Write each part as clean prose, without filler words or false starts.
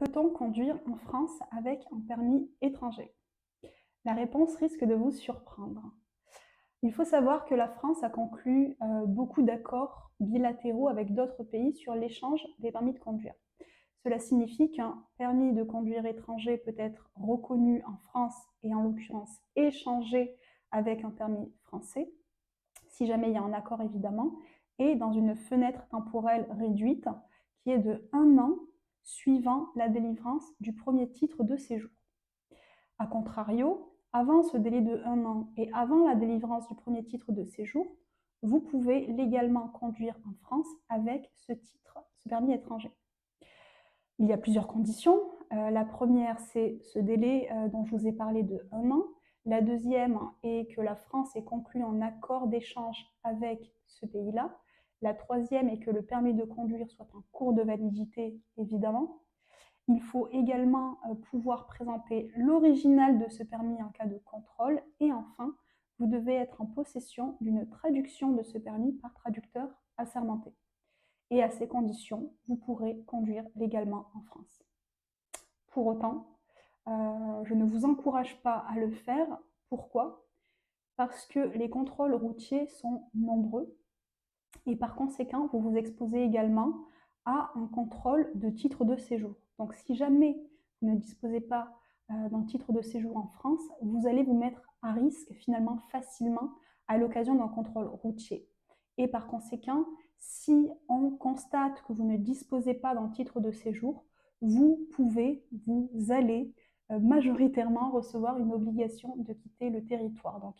Peut-on conduire en France avec un permis étranger? La réponse risque de vous surprendre. Il faut savoir que la France a conclu beaucoup d'accords bilatéraux avec d'autres pays sur l'échange des permis de conduire. Cela signifie qu'un permis de conduire étranger peut être reconnu en France et en l'occurrence échangé avec un permis français, si jamais il y a un accord évidemment, et dans une fenêtre temporelle réduite qui est de 1 an suivant la délivrance du premier titre de séjour. A contrario, avant ce délai de 1 an et avant la délivrance du premier titre de séjour, vous pouvez légalement conduire en France avec ce titre, ce permis étranger. Il y a plusieurs conditions. La première, c'est ce délai dont je vous ai parlé de 1 an. La deuxième est que la France ait conclu un accord d'échange avec ce pays-là. La troisième est que le permis de conduire soit en cours de validité, évidemment. Il faut également pouvoir présenter l'original de ce permis en cas de contrôle. Et enfin, vous devez être en possession d'une traduction de ce permis par traducteur assermenté. Et à ces conditions, vous pourrez conduire légalement en France. Pour autant, je ne vous encourage pas à le faire. Pourquoi? Parce que les contrôles routiers sont nombreux et par conséquent, vous vous exposez également à un contrôle de titre de séjour. Donc si jamais vous ne disposez pas d'un titre de séjour en France, vous allez vous mettre à risque finalement facilement à l'occasion d'un contrôle routier. Et par conséquent, si on constate que vous ne disposez pas d'un titre de séjour, vous allez majoritairement recevoir une obligation de quitter le territoire. Donc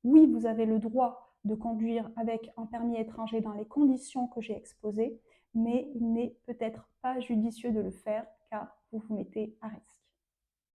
oui, vous avez le droit de conduire avec un permis étranger dans les conditions que j'ai exposées, mais il n'est peut-être pas judicieux de le faire car